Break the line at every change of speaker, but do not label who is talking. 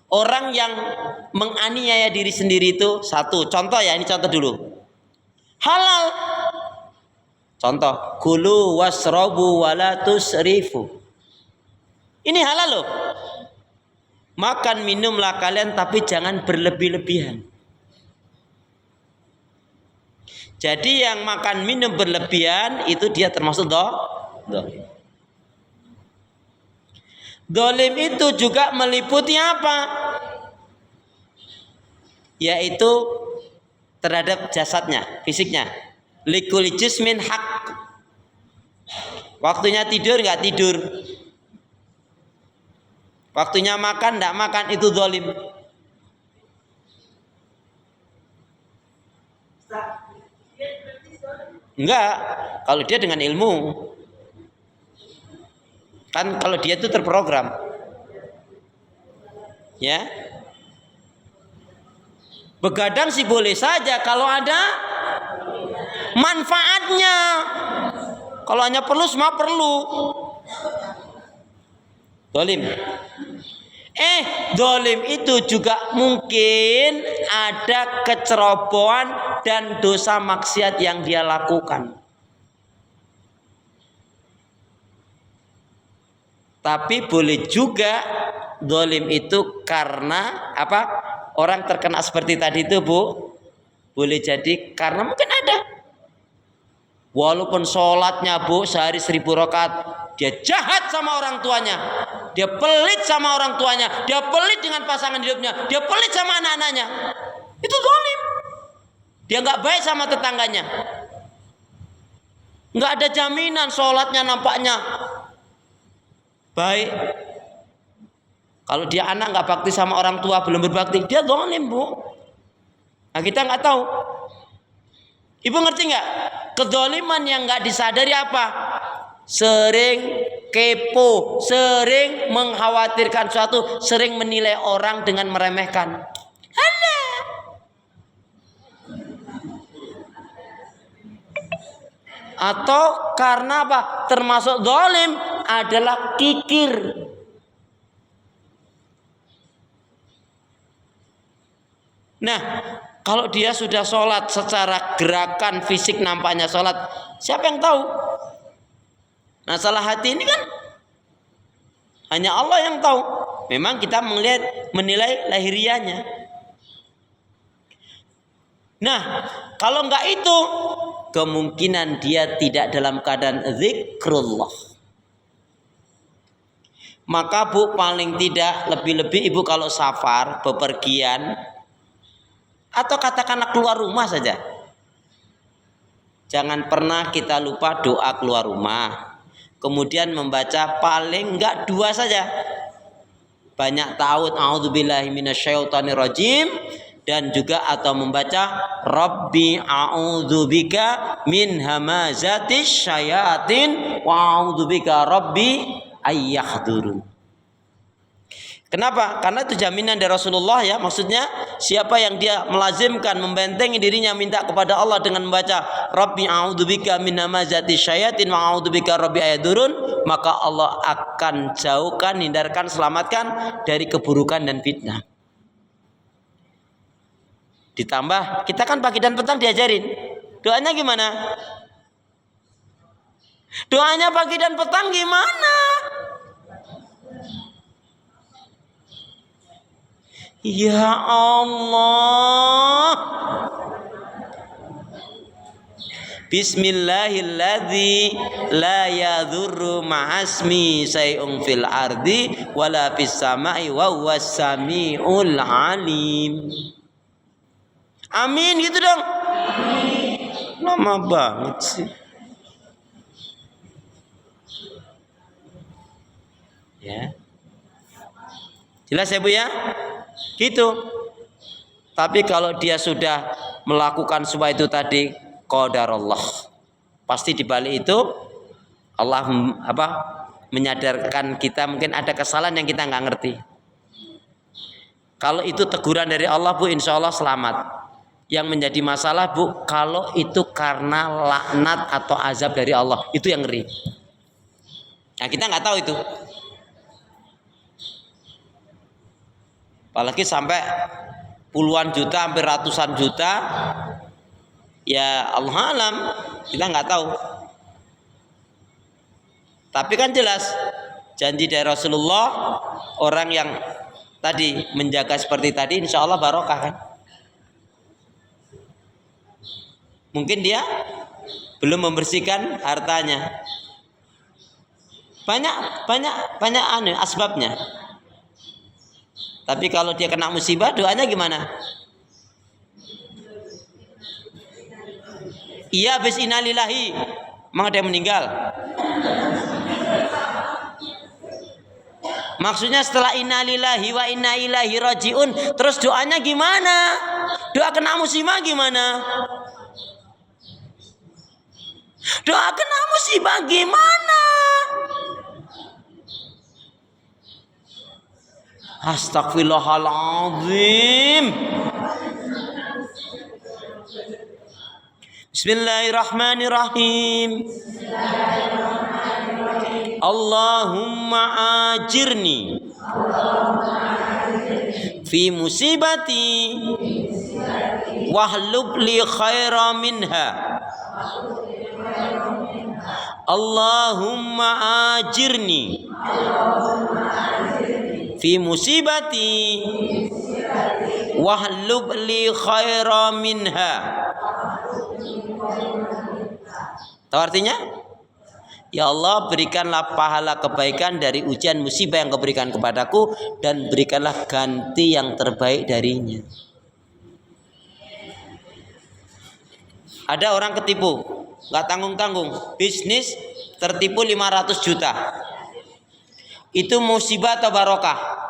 Orang yang menganiaya diri sendiri itu satu. Contoh ya, ini contoh dulu. Halal. Contoh, kulu wasrobu wala tusrifu. Ini halal loh. Makan minumlah kalian tapi jangan berlebih-lebihan. Jadi yang makan minum berlebihan itu dia termasuk dolim. Dolim itu juga meliputi apa? Yaitu terhadap jasadnya, fisiknya. Likul jismin hak. Waktunya tidur nggak tidur. Waktunya makan nggak makan, itu dolim. Enggak, kalau dia dengan ilmu. Kan kalau dia itu terprogram. Ya. Begadang sih boleh saja kalau ada manfaatnya. Kalau hanya perlu, semua perlu. Dolim. Dolim itu juga mungkin ada kecerobohan dan dosa maksiat yang dia lakukan. Tapi boleh juga dolim itu karena apa? Orang terkena seperti tadi itu, Bu. Boleh jadi karena mungkin ada. Walaupun sholatnya, Bu, sehari 1000 rakaat, dia jahat sama orang tuanya, dia pelit sama orang tuanya, dia pelit dengan pasangan hidupnya, dia pelit sama anak-anaknya. Itu dolim. Dia nggak baik sama tetangganya. Nggak ada jaminan sholatnya nampaknya baik. Kalau dia anak nggak bakti sama orang tua, belum berbakti, dia dolim, Bu. Nah, kita nggak tahu. Ibu ngerti nggak? Kedoliman yang nggak disadari apa? Sering kepo, sering mengkhawatirkan suatu, sering menilai orang dengan meremehkan. Alah. Atau karena apa? Termasuk dolim adalah kikir. Nah, kalau dia sudah sholat secara gerakan fisik nampaknya sholat, siapa yang tahu? Masalah hati ini kan hanya Allah yang tahu. Memang kita menilai lahiriahnya. Nah, kalau enggak itu, kemungkinan dia tidak dalam keadaan zikrullah. Maka, Bu, paling tidak lebih-lebih Ibu kalau safar, bepergian, atau katakanlah keluar rumah saja, jangan pernah kita lupa doa keluar rumah. Kemudian membaca paling enggak 2 saja. Banyak ta'awudz, a'udzubillahi minasyaitonirrajim, dan juga atau membaca Rabbi a'udzubika min hamazatis syayatin wa a'udzubika Rabbi ayyahdurun. Kenapa? Karena itu jaminan dari Rasulullah ya. Maksudnya siapa yang dia melazimkan, membentengi dirinya minta kepada Allah dengan membaca Rabbi a'udzubika min hamazatis syayatin wa a'udzubika Rabbi ayahdurun, maka Allah akan jauhkan, hindarkan, selamatkan dari keburukan dan fitnah. Ditambah kita kan pagi dan petang diajarin. Doanya gimana? Doanya pagi dan petang gimana? Ya Allah, Bismillahilladzi la yadhurru ma'asmi say'un fil ardi wala fis sama'i wa huwas samiul alim. Amin gitu dong. Lama banget sih. Ya. Jelas ya, Bu ya? Gitu. Tapi kalau dia sudah melakukan semua itu tadi, qadarullah. Pasti di balik itu Allah menyadarkan kita mungkin ada kesalahan yang kita nggak ngerti. Kalau itu teguran dari Allah, Bu, insya Allah selamat. Yang menjadi masalah, Bu, kalau itu karena laknat atau azab dari Allah, itu yang ngeri. Nah, kita nggak tahu itu. Apalagi sampai puluhan juta, hampir ratusan juta. Ya Allah alam, kita nggak tahu. Tapi kan jelas janji dari Rasulullah, orang yang tadi menjaga seperti tadi, insya Allah barokah kan. Mungkin dia belum membersihkan hartanya. Banyak asbabnya. Tapi kalau dia kena musibah, doanya gimana? Iya, habis innalillahi. Memang ada yang meninggal. Maksudnya setelah innalillahi wa inna ilaihi rajiun, terus doanya gimana? Doa kena musibah gimana? Doa kena musibah gimana? Astagfirullahaladzim. Bismillahirrahmanirrahim. Allahumma ajirni fi musibati wahlub li khaira minha. Allahumma ajirni fi musibati wahlub li khaira minha. Tahu artinya? Ya Allah, berikanlah pahala kebaikan dari ujian musibah yang Kau berikan kepadaku, dan berikanlah ganti yang terbaik darinya. Ada orang ketipu, nggak tanggung-tanggung, bisnis tertipu 500 juta. Itu musibah atau barokah?